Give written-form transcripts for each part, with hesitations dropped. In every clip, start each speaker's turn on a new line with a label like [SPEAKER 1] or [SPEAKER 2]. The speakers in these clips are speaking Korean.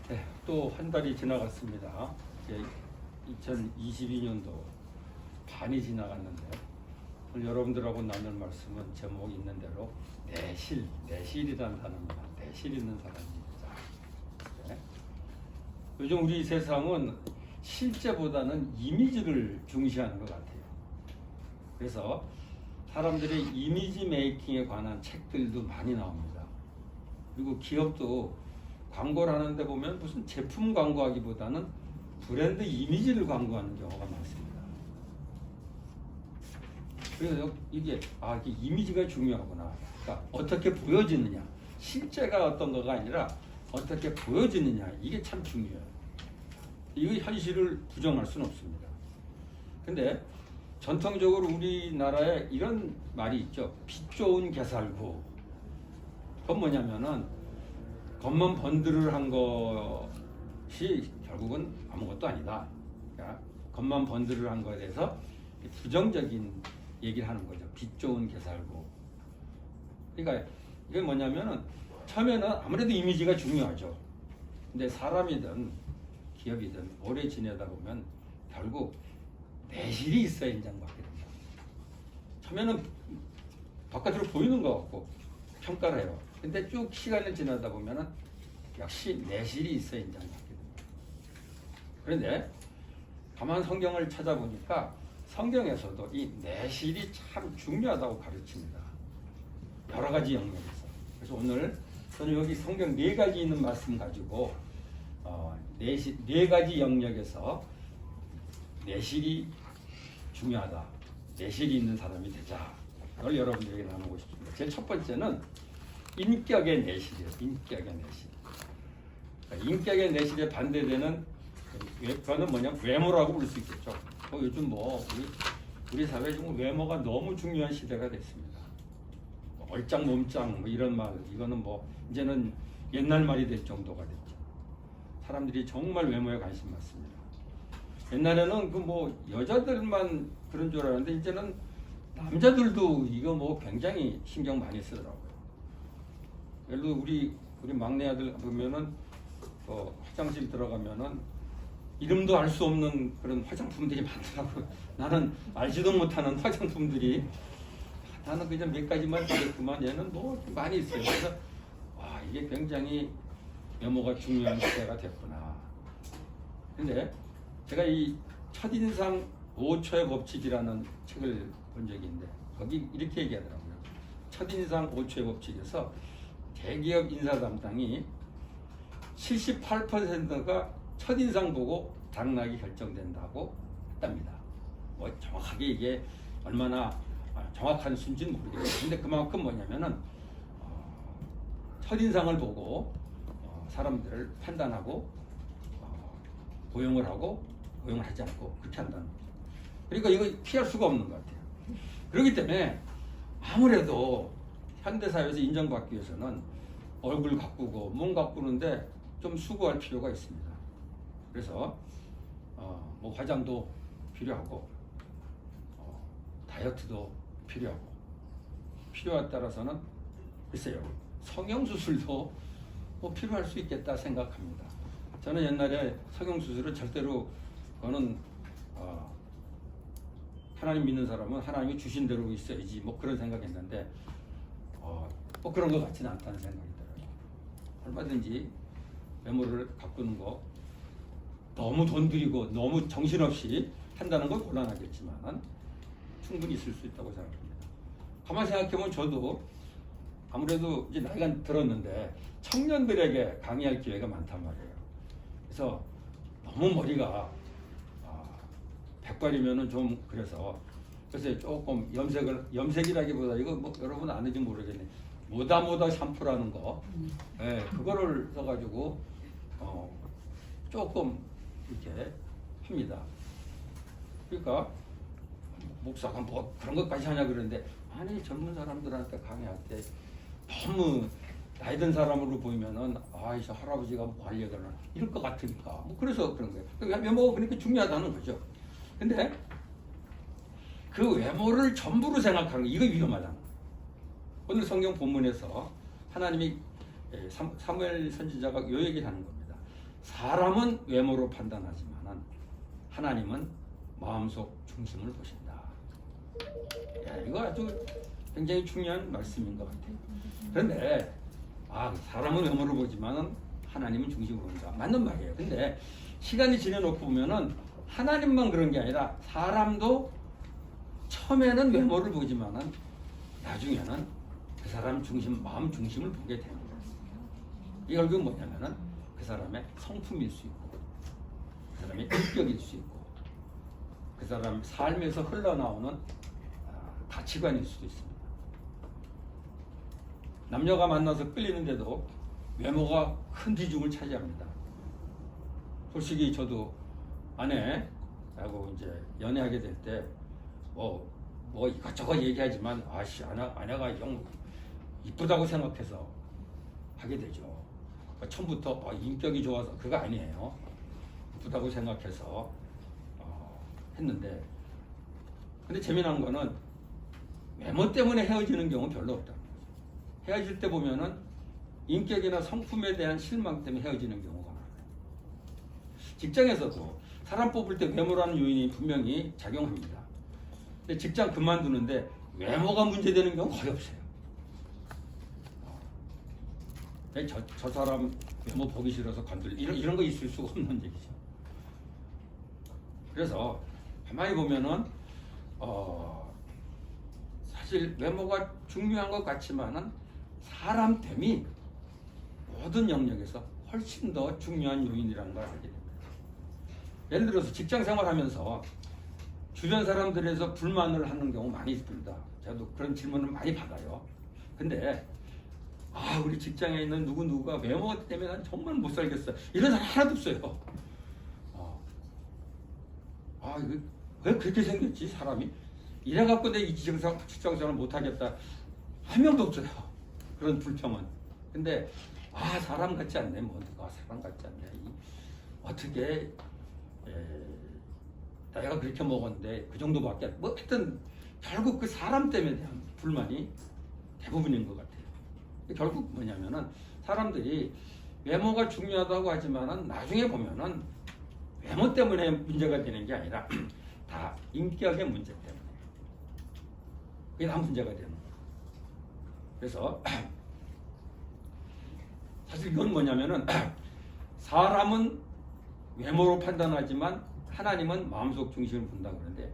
[SPEAKER 1] 네, 또 한 달이 지나갔습니다. 이제 2022년도 반이 지나갔는데 오늘 여러분들하고 나눌 말씀은 제목이 있는 대로 내실이라는 단어입니다. 내실 있는 사람입니다. 네. 요즘 우리 세상은 실제보다는 이미지를 중시하는 것 같아요. 그래서 사람들의 이미지 메이킹에 관한 책들도 많이 나옵니다. 그리고 기업도 광고를 하는데 보면 무슨 제품 광고하기보다는 브랜드 이미지를 광고하는 경우가 많습니다. 그래서 이게 이미지가 중요하구나. 그러니까 어떻게 보여지느냐, 실제가 어떤 거가 아니라 어떻게 보여지느냐, 이게 참 중요해요. 이거 현실을 부정할 수는 없습니다. 근데 전통적으로 우리나라에 이런 말이 있죠. 빛 좋은 개살구. 그건 뭐냐면은 겉만 번들을 한 것이 결국은 아무것도 아니다. 그러니까 겉만 번들을 한 것에 대해서 부정적인 얘기를 하는 거죠. 빛 좋은 개살구. 그러니까 이게 뭐냐면은 처음에는 아무래도 이미지가 중요하죠. 근데 사람이든 기업이든 오래 지내다 보면 결국 내실이 있어야 인정받게 됩니다. 처음에는 바깥으로 보이는 것 같고 평가를 해요. 근데 쭉 시간이 지나다 보면은 역시 내실이 있어야 인정받게 됩니다. 그런데 가만 성경을 찾아보니까 성경에서도 이 내실이 참 중요하다고 가르칩니다. 여러 가지 영역에서. 그래서 오늘 저는 여기 성경 4가지 있는 말씀 가지고 네 가지 영역에서 내실이 중요하다. 내실이 있는 사람이 되자. 그걸 여러분들에게 나누고 싶습니다. 제일 첫 번째는 인격의 내실이에요. 인격의 내실. 그러니까 인격의 내실에 반대되는 그거는 뭐냐? 외모라고 부를 수 있겠죠. 요즘 우리 사회에 지금 외모가 너무 중요한 시대가 됐습니다. 얼짱 몸짱 이런 말, 이거는 이제는 옛날 말이 될 정도가 됐죠. 사람들이 정말 외모에 관심 많습니다. 옛날에는 여자들만 그런 줄 알았는데 이제는 남자들도 이거 굉장히 신경 많이 쓰더라고요. 예를 들어 우리 막내 아들 보면은 화장실 들어가면은 이름도 알 수 없는 그런 화장품들이 많더라고요. 나는 알지도 못하는 화장품들이 나는 그냥 몇 가지만 바르지만 얘는 많이 있어요. 그래서 이게 굉장히 외모가 중요한 시대가 됐구나. 근데 제가 이 첫인상 5초의 법칙이라는 책을 본 적이 있는데 거기 이렇게 얘기하더라고요. 첫인상 5초의 법칙에서 대기업 인사 담당이 78%가 첫인상 보고 당락이 결정된다고 했답니다. 정확하게 이게 얼마나 정확한 수인지는 모르겠어요. 근데 그만큼 뭐냐면은 첫인상을 보고 사람들을 판단하고 고용을 하고 고용을 하지 않고 그렇게 한다는 거죠. 그러니까 이거 피할 수가 없는 것 같아요. 그렇기 때문에 아무래도 현대사회에서 인정받기 위해서는 얼굴 가꾸고 몸 가꾸는데 좀 수고할 필요가 있습니다. 그래서 화장도 필요하고 다이어트도 필요하고 필요에 따라서는 글쎄요 성형수술도 필요할 수 있겠다 생각합니다. 저는 옛날에 성형수술을 절대로 그거는 하나님 믿는 사람은 하나님이 주신 대로 있어야지 그런 생각했는데 그런 것 같지는 않다는 생각이 들어요. 얼마든지 외모를 가꾸는 거 너무 돈 들이고 너무 정신없이 한다는 건 곤란하겠지만 충분히 있을 수 있다고 생각합니다. 가만히 생각해보면 저도 아무래도 이제 나이가 들었는데 청년들에게 강의할 기회가 많단 말이에요. 그래서 너무 머리가 백발이면은 좀 그래서 조금 염색이라기보다 이거 여러분 아는지 모르겠네. 모다 샴푸라는 거, 그거를 써가지고 조금 이렇게 합니다. 그러니까 목사가 그런 것까지 하냐 그러는데 아니 젊은 사람들한테 강의할 때 너무 나이 든 사람으로 보이면은 저 할아버지가 하려더라 이럴 것 같으니까 그래서 그런 거예요. 외모가 그러니까 중요하다는 거죠. 근데 그 외모를 전부로 생각하는 거 이거 위험하다. 오늘 성경 본문에서 하나님이 사무엘 선지자가 요 얘기를 하는 겁니다. 사람은 외모로 판단하지만 하나님은 마음속 중심을 보신다. 야, 이거 아주 굉장히 중요한 말씀인 것 같아요. 그런데 사람은 외모를 보지만 하나님은 중심으로 본다. 맞는 말이에요. 근데 시간이 지내놓고 보면은 하나님만 그런 게 아니라 사람도 처음에는 외모를 보지만은 나중에는 그 사람 중심, 마음 중심을 보게 됩니다. 이 결국은 뭐냐면은 그 사람의 성품일 수 있고, 그 사람의 인격일 수 있고, 그 사람 삶에서 흘러나오는 가치관일 수도 있습니다. 남녀가 만나서 끌리는데도 외모가 큰 비중을 차지합니다. 솔직히 저도 아내하고 이제 연애하게 될 때 뭐 이것저것 얘기하지만 아내가 영 이쁘다고 생각해서 하게 되죠. 처음부터 인격이 좋아서 그거 아니에요. 이쁘다고 생각해서 했는데, 근데 재미난 거는 외모 때문에 헤어지는 경우 별로 없다. 헤어질 때 보면은 인격이나 성품에 대한 실망 때문에 헤어지는 경우가 많아요. 직장에서도 사람 뽑을 때 외모라는 요인이 분명히 작용합니다. 근데 직장 그만두는데 외모가 문제되는 경우 거의 없어요. 저 사람 외모 보기 싫어서 이런 거 있을 수가 없는 얘기죠. 그래서 가만히 보면은 사실 외모가 중요한 것 같지만은 사람됨이 모든 영역에서 훨씬 더 중요한 요인이라는 걸 알게 됩니다. 예를 들어서 직장 생활하면서 주변 사람들에서 불만을 하는 경우 많이 있습니다. 저도 그런 질문을 많이 받아요. 근데 우리 직장에 있는 누구누구가 외모 때문에 난 정말 못 살겠어, 이런 사람 하나도 없어요. 이거 왜 그렇게 생겼지 사람이? 이래갖고 내 이 직장생활 못하겠다, 한 명도 없어요. 그런 불평은. 근데 사람 같지 않네. 누가 사람 같지 않네. 어떻게 내가 그렇게 먹었는데 그 정도밖에 하여튼 결국 그 사람 때문에 대한 불만이 대부분인 것 같아요. 결국 뭐냐면은 사람들이 외모가 중요하다고 하지만은 나중에 보면은 외모 때문에 문제가 되는 게 아니라 다 인격의 문제 때문에 그게 다 문제가 되는 거예요. 그래서 사실 이건 뭐냐면은 사람은 외모로 판단하지만 하나님은 마음속 중심을 본다 그러는데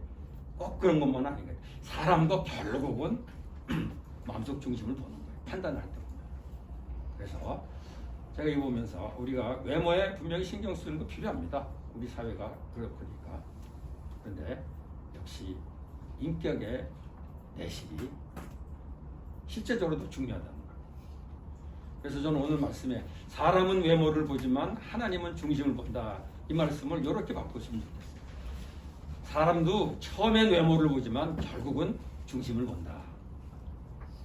[SPEAKER 1] 꼭 그런 것만 아닌 거예요. 사람도 결국은 마음속 중심을 보는 거예요. 판단할 때 보면. 그래서 제가 이거 보면서 우리가 외모에 분명히 신경 쓰는 거 필요합니다. 우리 사회가 그렇으니까. 그런데 역시 인격의 내실이 실제적으로도 중요하다는 거예요. 그래서 저는 오늘 말씀에 사람은 외모를 보지만 하나님은 중심을 본다, 이 말씀을 이렇게 바꾸시면 좋겠어요. 사람도 처음엔 외모를 보지만 결국은 중심을 본다.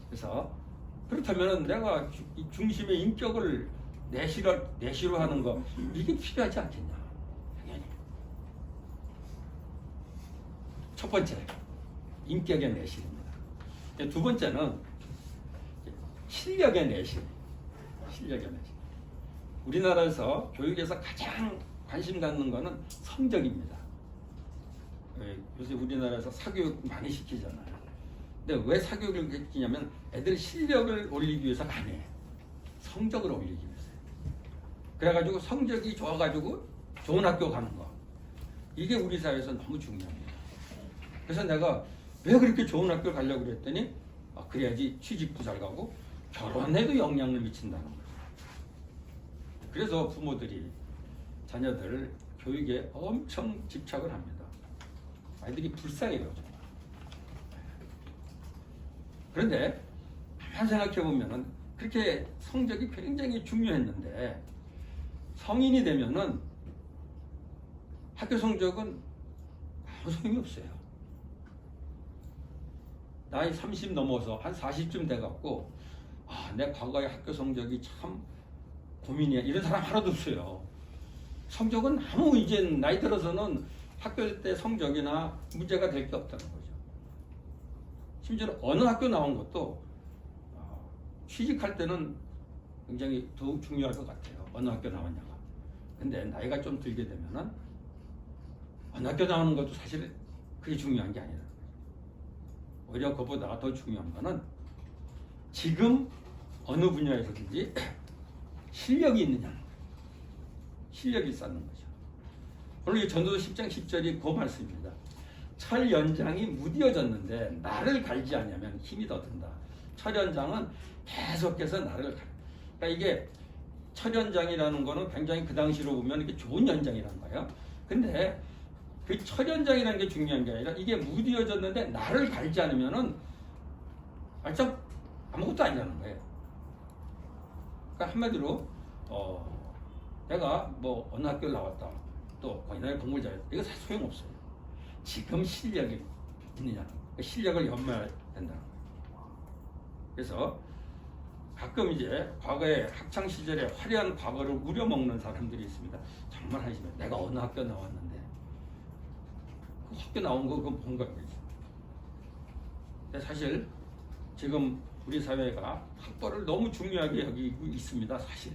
[SPEAKER 1] 그래서 그렇다면 내가 이 중심의 인격을 내시로 하는 거, 이게 필요하지 않겠냐? 당연히. 첫 번째, 인격의 내실입니다. 두 번째는 실력의 내실. 실력의 내실. 우리나라에서 교육에서 가장 관심 갖는 거는 성적입니다. 요새 우리나라에서 사교육 많이 시키잖아요. 근데 왜 사교육을 시키냐면 애들 실력을 올리기 위해서가 아니에요. 성적을 올리기 위해서요. 그래가지고 성적이 좋아가지고 좋은 학교 가는 거, 이게 우리 사회에서 너무 중요합니다. 그래서 내가 왜 그렇게 좋은 학교를 가려고 그랬더니 그래야지 취직도 잘 가고 결혼에도 영향을 미친다는 거예요. 그래서 부모들이 자녀들 교육에 엄청 집착을 합니다. 아이들이 불쌍해요, 정말. 그런데 가만 생각해 보면은 그렇게 성적이 굉장히 중요했는데 성인이 되면은 학교 성적은 아무 소용이 없어요. 나이 30 넘어서 한 40쯤 돼갖고 내 과거의 학교 성적이 참 고민이야, 이런 사람 하나도 없어요. 성적은 아무 이제 나이 들어서는 학교 때 성적이나 문제가 될 게 없다는 거죠. 심지어 어느 학교 나온 것도 취직할 때는 굉장히 더욱 중요할 것 같아요. 어느 학교 나왔냐가. 근데 나이가 좀 들게 되면은 어느 학교 나오는 것도 사실 그게 중요한 게 아니라 오히려 그보다 더 중요한 거는 지금 어느 분야에서든지 실력이 있느냐, 실력이 쌓는 거죠. 오늘 이 전도서 10장 10절이 그 말씀입니다. 철 연장이 무디어졌는데 나를 갈지 않으면 힘이 더 든다. 철 연장은 계속해서 나를 갈. 그러니까 이게 철 연장이라는 거는 굉장히 그 당시로 보면 이게 좋은 연장이라는 거예요. 근데 그 철 연장이라는 게 중요한 게 아니라 이게 무디어졌는데 나를 갈지 않으면은 말짱 아무것도 아니라는 거예요. 그러니까 한마디로 내가 뭐 어느 학교를 나왔다, 또 거기다 공부를 잘했다, 이거 사실 소용없어요. 지금 실력이 있느냐, 실력을 연마해야 된다는 거예요. 그래서 가끔 이제 과거에 학창 시절에 화려한 과거를 우려먹는 사람들이 있습니다. 정말 한심해. 내가 어느 학교 나왔는데 그 학교 나온 거 그건 뭔가 그러지. 근데 사실 지금 우리 사회가 학벌을 너무 중요하게 여기고 있습니다. 사실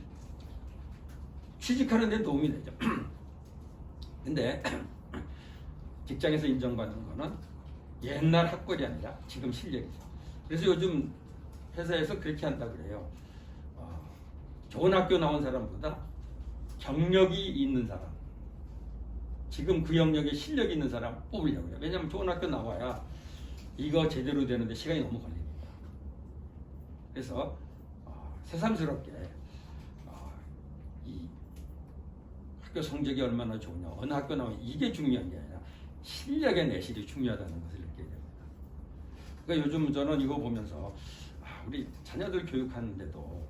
[SPEAKER 1] 취직하는 데 도움이 되죠. 근데 직장에서 인정받는 거는 옛날 학벌이 아니라 지금 실력이죠. 그래서 요즘 회사에서 그렇게 한다 그래요. 좋은 학교 나온 사람보다 경력이 있는 사람, 지금 그 영역에 실력이 있는 사람 뽑으려고 해요. 왜냐하면 좋은 학교 나와야 이거 제대로 되는데 시간이 너무 걸립니다. 그래서 새삼스럽게 이 학교 성적이 얼마나 좋으냐, 어느 학교 나오냐, 이게 중요한 게 아니라 실력의 내실이 중요하다는 것을 느끼게 됩니다. 그러니까 요즘 저는 이거 보면서 우리 자녀들 교육하는데도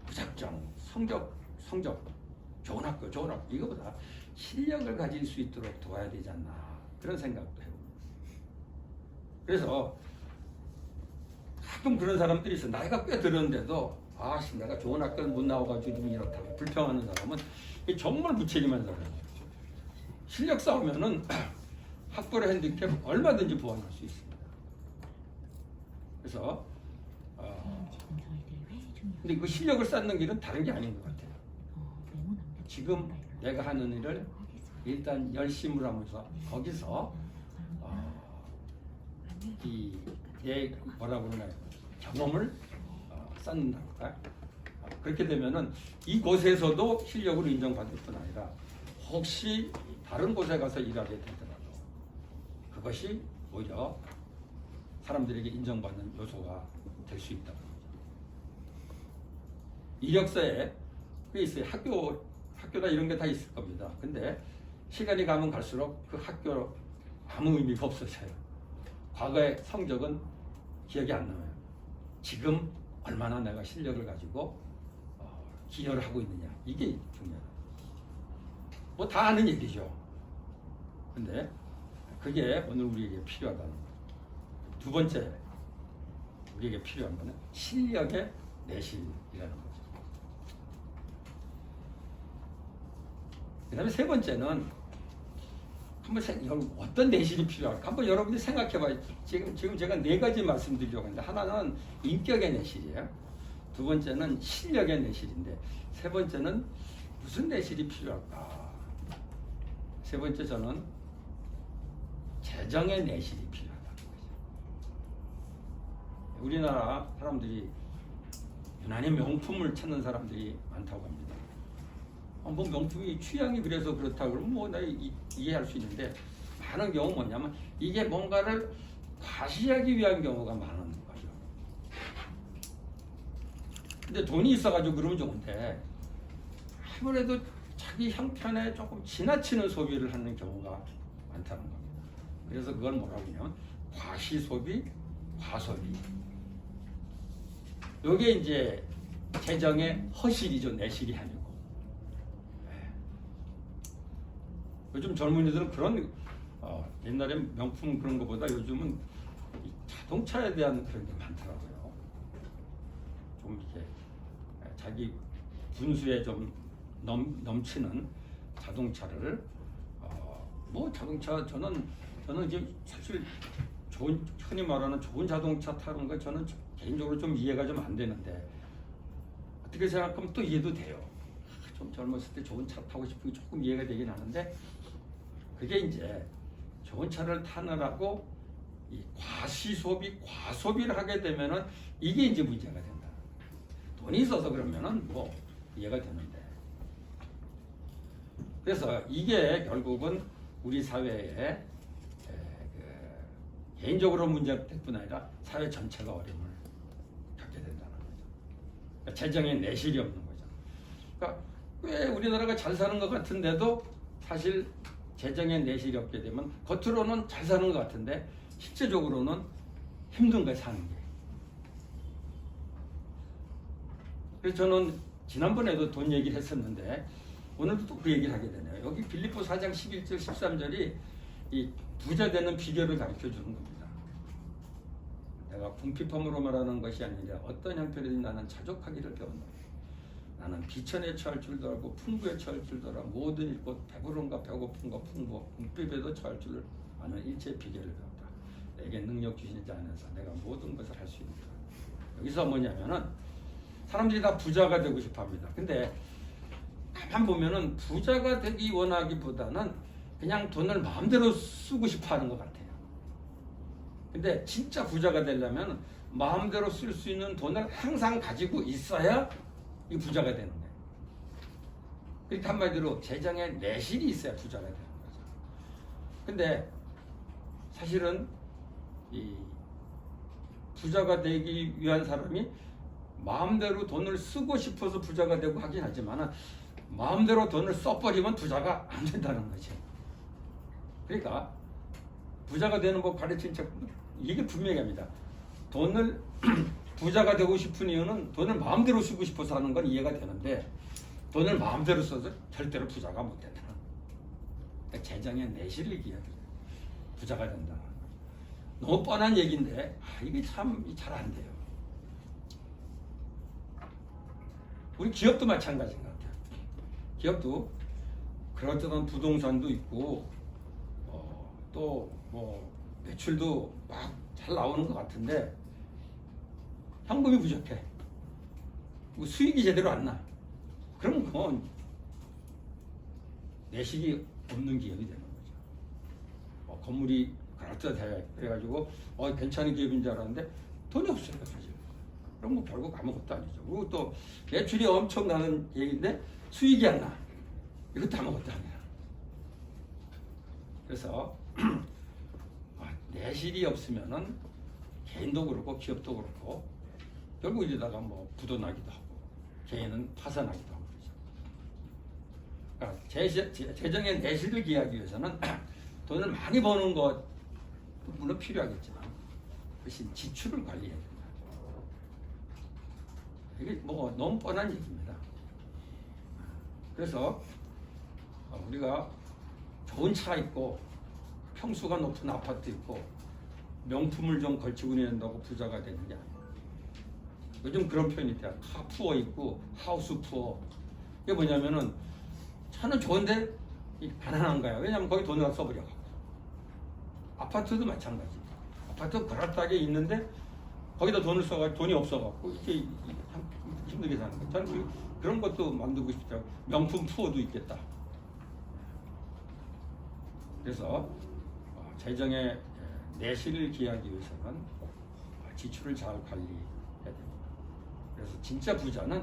[SPEAKER 1] 무작정 성적 좋은 학교 이거보다 실력을 가질 수 있도록 도와야 되지 않나, 그런 생각도 해봅니다. 그래서 가끔 그런 사람들이 있어. 나이가 꽤 들었는데도 내가 좋은 학교를 못 나와가지고 좀 이렇다고 불평하는 사람은 정말 무책임한 사람이에요. 실력 싸우면은 학벌의 핸디캡 얼마든지 보완할 수 있습니다. 그래서 근데 그 실력을 쌓는 길은 다른 게 아닌 것 같아요. 지금 내가 하는 일을 일단 열심히 하면서 거기서 내 뭐라고 그러나요? 경험을 쌓는다니까. 그렇게 되면은 이곳에서도 실력으로 인정받을 뿐 아니라 혹시 다른 곳에 가서 일하게 되더라도 그것이 오히려 사람들에게 인정받는 요소가 될 수 있다. 이력서에 꽤 있어요. 학교나 이런 게 다 있을 겁니다. 근데 시간이 가면 갈수록 그 학교 아무 의미가 없어져요. 과거의 성적은 기억이 안 나요. 지금 얼마나 내가 실력을 가지고 기여를 하고 있느냐, 이게 중요하다. 뭐 다 아는 얘기죠. 근데 그게 오늘 우리에게 필요하다는 거예요. 두 번째 우리에게 필요한 거는 실력의 내실이라는 거죠. 그 다음에 세 번째는 한번 어떤 내실이 필요할까? 한번 여러분들이 생각해봐요. 지금 제가 네 가지 말씀드리려고 하는데, 하나는 인격의 내실이에요. 두 번째는 실력의 내실인데, 세 번째는 무슨 내실이 필요할까? 세 번째 저는 재정의 내실이 필요하다는 거죠. 우리나라 사람들이 유난히 명품을 찾는 사람들이 많다고 합니다. 뭐 명품이 취향이 그래서 그렇다 그러면 뭐 나 이해할 수 있는데, 많은 경우 뭐냐면 이게 뭔가를 과시하기 위한 경우가 많은 거죠. 근데 돈이 있어가지고 그러면 좋은데 아무래도 자기 형편에 조금 지나치는 소비를 하는 경우가 많다는 겁니다. 그래서 그걸 뭐라고 하냐면 과시소비, 과소비. 이게 이제 재정의 허실이죠. 내실이 아니고. 요즘 젊은이들은 그런 옛날에 명품 그런 것보다 요즘은 자동차에 대한 그런 게 많더라고요. 좀 이렇게 자기 분수에 좀 넘치는 자동차를 뭐 자동차 저는 이제 사실 좋은, 흔히 말하는 좋은 자동차 타는 거 저는 개인적으로 좀 이해가 좀 안 되는데, 어떻게 생각하면 또 이해도 돼요. 좀 젊었을 때 좋은 차 타고 싶은 게 조금 이해가 되긴 하는데 그게 이제 좋은 차를 타느라고 이 과소비를 하게 되면은 이게 이제 문제가 된다. 돈이 있어서 그러면은 뭐 이해가 되는데. 그래서 이게 결국은 우리 사회에 개인적으로 문제뿐 아니라 사회 전체가 어려움을 겪게 된다는 거죠. 그러니까 재정에 내실이 없는 거죠. 그러니까 왜 우리나라가 잘 사는 것 같은데도 사실 재정에 내실이 없게 되면 겉으로는 잘 사는 것 같은데 실제적으로는 힘든 거예요, 사는 게. 그래서 저는 지난번에도 돈 얘기를 했었는데 오늘도 또 그 얘기를 하게 되네요. 여기 빌립보 4장 11절 13절이 이 부자 되는 비결을 가르쳐 주는 겁니다. 내가 궁핍함으로 말하는 것이 아니라 어떤 형편이든 나는 자족하기를 배운다. 나는 비천에 처할 줄도 알고 풍부에 처할 줄도 알아. 모든 일곧 배부름과 배고픔과 풍부, 궁핍에도 처할 줄을 아는 일체의 비결을 배웠다. 내게 능력 주시지 않아서 내가 모든 것을 할 수 있다. 여기서 뭐냐면은 사람들이 다 부자가 되고 싶어 합니다. 근데 가만 보면은 부자가 되기 원하기보다는 그냥 돈을 마음대로 쓰고 싶어 하는 것 같아요. 근데 진짜 부자가 되려면 마음대로 쓸 수 있는 돈을 항상 가지고 있어야 이 부자가 되는 거예요. 그러니까 한마디로 재정에 내실이 있어야 부자가 되는 거죠. 근데 사실은 이 부자가 되기 위한 사람이 마음대로 돈을 쓰고 싶어서 부자가 되고 하긴 하지만 마음대로 돈을 써버리면 부자가 안 된다는 거죠. 그러니까 부자가 되는 법 가르친 책 이게 분명히 합니다. 돈을 부자가 되고 싶은 이유는 돈을 마음대로 쓰고 싶어서 하는 건 이해가 되는데 돈을 마음대로 써서 절대로 부자가 못 된다. 그러니까 재정의 내실을 얘기해요. 부자가 된다. 너무 뻔한 얘기인데 이게 참 잘 안 돼요. 우리 기업도 마찬가지인 것 같아요. 기업도 그럴듯한 부동산도 있고 또 뭐 매출도 막 잘 나오는 것 같은데 현금이 부족해. 뭐 수익이 제대로 안 나. 그럼 그건 내실이 없는 기업이 되는 거죠. 건물이 그럴듯해. 그래가지고 괜찮은 기업인 줄 알았는데 돈이 없어요, 사실. 그럼 뭐 결국 아무것도 아니죠. 그리고 또 매출이 엄청 나는 얘기인데 수익이 안 나. 이것도 아무것도 아니야. 그래서 내실이 없으면은 개인도 그렇고 기업도 그렇고 결국 이러다가 뭐 부도나기도 하고 개인은 파산하기도 하고 그러죠. 그러니까 재정의 내실을 기하기 위해서는 돈을 많이 버는 것도 물론 필요하겠지만 대신 지출을 관리해야 된다. 이게 뭐 너무 뻔한 얘기입니다. 그래서 우리가 좋은 차 있고 평수가 높은 아파트 있고 명품을 좀 걸치고 다닌다고 부자가 되는 게 아니에요. 요즘 그런 표현이 있대요. 카푸어 있고 하우스 푸어. 이게 뭐냐면은 차는 좋은데 가난한 거야. 왜냐면 거기 돈을 써버려가지고. 아파트도 마찬가지. 아파트 그럴듯하게 있는데 거기다 돈을 써가지고 돈이 없어갖고 이렇게 힘들게 사는 거예요. 저는 그런 것도 만들고 싶더라고요. 명품 푸어도 있겠다. 그래서 재정의 내실을 기하기 위해서는 지출을 잘 관리해야 됩니다. 그래서 진짜 부자는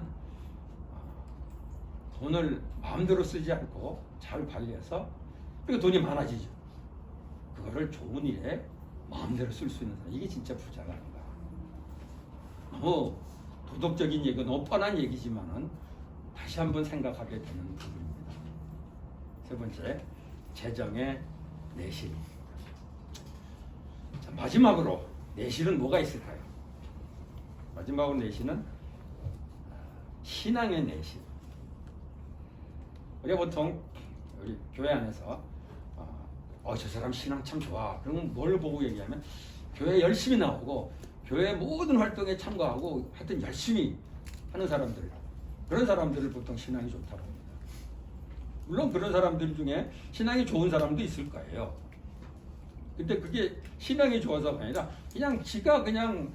[SPEAKER 1] 돈을 마음대로 쓰지 않고 잘 관리해서 그리고 돈이 많아지죠. 그거를 좋은 일에 마음대로 쓸 수 있는 사람, 이게 진짜 부자가 아닌가. 너무 도덕적인 얘기가 너무 뻔한 얘기지만은 다시 한번 생각하게 되는 부분입니다. 세 번째, 재정의 내실. 자, 마지막으로 내실은 뭐가 있을까요? 마지막으로 내실은 신앙의 내실. 우리가 보통 우리 교회 안에서 저 사람 신앙 참 좋아. 그러면 뭘 보고 얘기하면 교회 열심히 나오고 교회 모든 활동에 참가하고 하여튼 열심히 하는 사람들, 그런 사람들을 보통 신앙이 좋다고 합니다. 물론 그런 사람들 중에 신앙이 좋은 사람도 있을 거예요. 근데 그게 신앙이 좋아서가 아니라 그냥 지가 그냥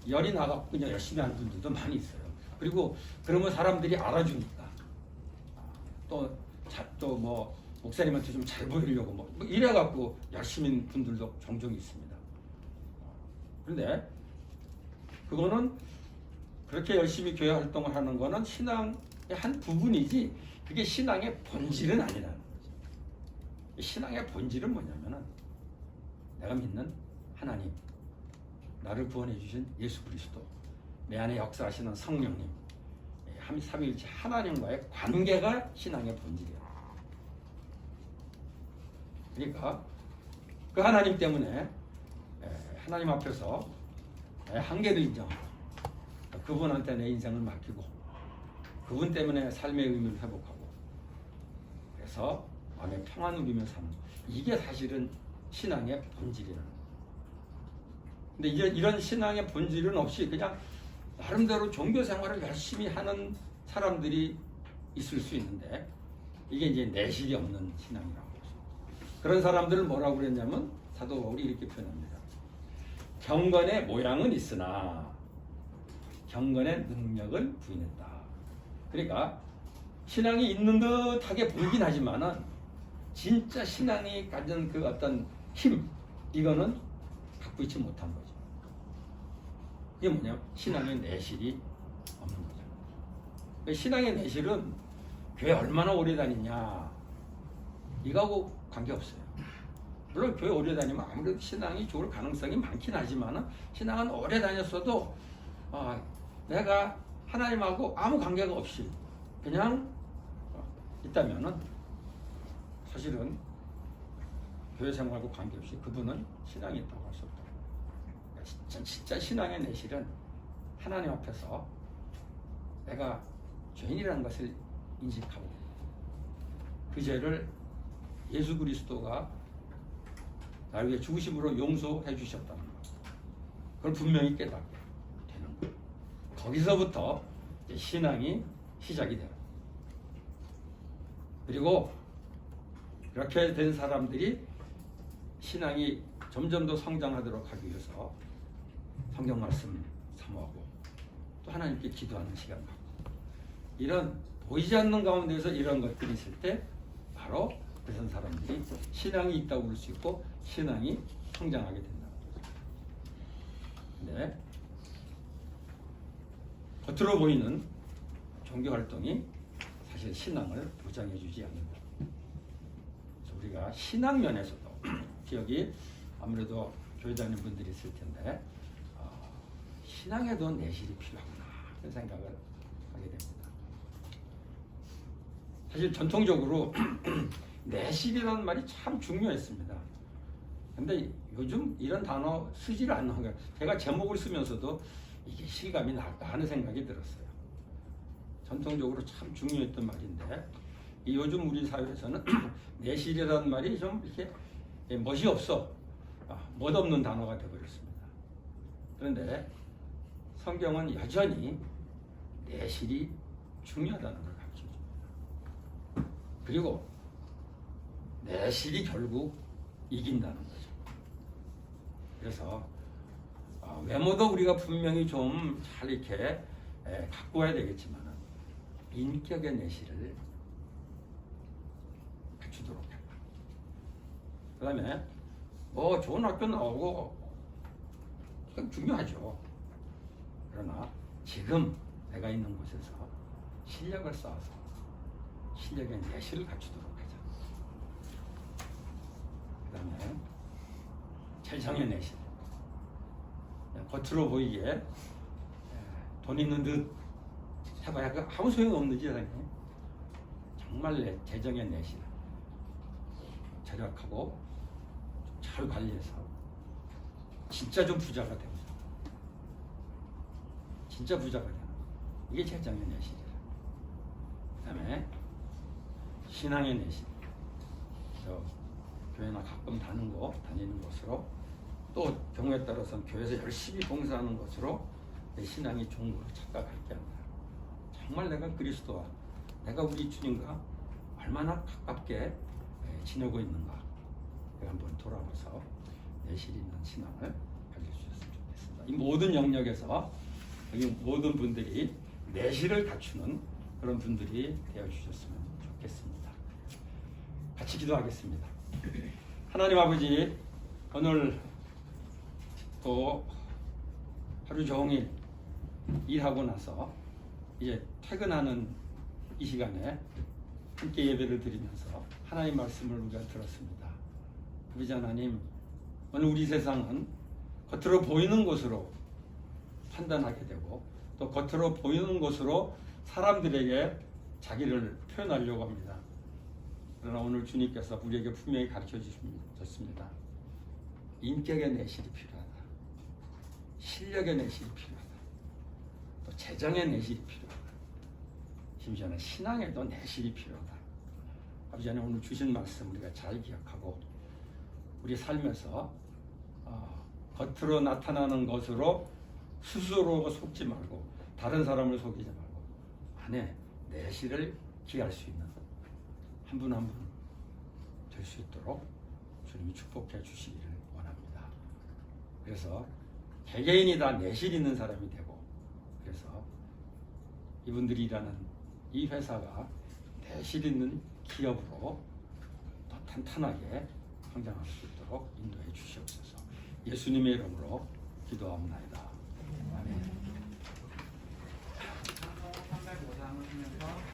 [SPEAKER 1] 열이 나갖고 그냥 열심히 하는 분들도 많이 있어요. 그리고 그러면 사람들이 알아주니까. 또 뭐 목사님한테 좀 잘 보이려고 뭐 이래갖고 열심인 분들도 종종 있습니다. 그런데 그거는 그렇게 열심히 교회 활동을 하는 거는 신앙의 한 부분이지 그게 신앙의 본질은 아니라는 거죠. 신앙의 본질은 뭐냐면은 내가 믿는 하나님, 나를 구원해 주신 예수 그리스도, 내 안에 역사하시는 성령님, 삼위일체 하나님과의 관계가 신앙의 본질이에요. 그러니까 그 하나님 때문에 하나님 앞에서 한계를 인정하고 그분한테 내 인생을 맡기고 그분 때문에 삶의 의미를 회복하고 그래서 마음의 평안 누리며 사는 이게 사실은 신앙의 본질이라는 거예요. 근데 이런 신앙의 본질은 없이 그냥 나름대로 종교 생활을 열심히 하는 사람들이 있을 수 있는데 이게 이제 내실이 없는 신앙이라고 하죠. 그런 사람들을 뭐라고 그랬냐면 사도 바울이 이렇게 표현합니다. 경건의 모양은 있으나 경건의 능력을 부인했다. 그러니까 신앙이 있는 듯하게 보이긴 하지만은 진짜 신앙이 가진 그 어떤 힘 이거는 갖고 있지 못한 거죠. 이게 뭐냐면 신앙의 내실이 없는 거죠. 신앙의 내실은 교회 얼마나 오래 다니냐 이거하고 관계없어요. 물론 교회 오래 다니면 아무래도 신앙이 좋을 가능성이 많긴 하지만 신앙은 오래 다녔어도 내가 하나님하고 아무 관계가 없이 그냥 있다면은 사실은 교회 생활과 관계없이 그분은 신앙이 있다고 할 수 없다. 진짜 신앙의 내실은 하나님 앞에서 내가 죄인이라는 것을 인식하고 그 죄를 예수 그리스도가 나를 위해 죽으심으로 용서해 주셨다는 것. 그걸 분명히 깨닫게 되는 거예요. 거기서부터 이제 신앙이 시작이 돼요. 그리고 이렇게 된 사람들이 신앙이 점점 더 성장하도록 하기 위해서 성경 말씀 사모하고 또 하나님께 기도하는 시간 갖고 이런 보이지 않는 가운데서 이런 것들이 있을 때 바로 그런 사람들이 신앙이 있다고 볼 수 있고 신앙이 성장하게 된다는 거죠. 근데 겉으로 보이는 종교 활동이 사실 신앙을 보장해 주지 않는다. 그래서 우리가 신앙 면에서도 기억이 아무래도 교회 다니는 분들이 있을 텐데 신앙에도 내실이 필요하구나 그런 생각을 하게 됩니다. 사실 전통적으로 내실이라는 말이 참 중요했습니다. 근데 요즘 이런 단어 쓰지를 않는 거예요. 제가 제목을 쓰면서도 이게 실감이 날까 하는 생각이 들었어요. 전통적으로 참 중요했던 말인데 요즘 우리 사회에서는 내실이라는 말이 좀 이렇게 멋이 없어 멋없는 단어가 되어버렸습니다. 그런데 성경은 여전히 내실이 중요하다는 걸 가르쳐줍니다. 그리고 내실이 결국 이긴다는 거죠. 그래서 외모도 우리가 분명히 좀 잘 이렇게 갖고 와야 되겠지만 인격의 내실을 갖추도록 한다. 그 다음에 뭐 좋은 학교 나오고 그건 중요하죠. 그러나 지금 내가 있는 곳에서 실력을 쌓아서 실력의 내실을 갖추도록 하자. 그 다음에 재정의 내실. 겉으로 보이게 돈 있는 듯 해봐야 그 아무 소용 없는 짓 아니에요. 정말 내 재정의 내실 절약하고 잘 관리해서 진짜 좀 부자가 되고 진짜 부자가 되는 이게 재정의 내실이에요. 그 다음에 신앙의 내실. 저 교회나 가끔 다니는 것으로 또 경우에 따라서는 교회에서 열심히 봉사하는 것으로 내 신앙이 좋은 걸로 착각할게 합니다. 정말 내가 그리스도와 내가 우리 주님과 얼마나 가깝게 지내고 있는가 한번 돌아봐서 내실 있는 신앙을 가져주셨으면 좋겠습니다. 이 모든 영역에서 여기 모든 분들이 내실을 갖추는 그런 분들이 되어주셨으면 좋겠습니다. 기도하겠습니다. 하나님 아버지, 오늘 또 하루 종일 일하고 나서 이제 퇴근하는 이 시간에 함께 예배를 드리면서 하나님 말씀을 우리가 들었습니다. 아버지 하나님, 오늘 우리 세상은 겉으로 보이는 것으로 판단하게 되고 또 겉으로 보이는 것으로 사람들에게 자기를 표현하려고 합니다. 그러나 오늘 주님께서 우리에게 분명히 가르쳐 주셨습니다. 인격의 내실이 필요하다. 실력의 내실이 필요하다. 또 재정의 내실이 필요하다. 심지어는 신앙에도 내실이 필요하다. 아버지 하나님, 오늘 주신 말씀 우리가 잘 기억하고 우리 삶에서 겉으로 나타나는 것으로 스스로 속지 말고 다른 사람을 속이지 말고 안에 내실을 기할 수 있는 한 분 한 분 될 수 있도록 주님이 축복해 주시기를 원합니다. 그래서 개개인이 다 내실 있는 사람이 되고, 그래서 이분들이 일하는 이 회사가 내실 있는 기업으로 더 탄탄하게 성장할 수 있도록 인도해 주시옵소서. 예수님의 이름으로 기도합니다. 아멘.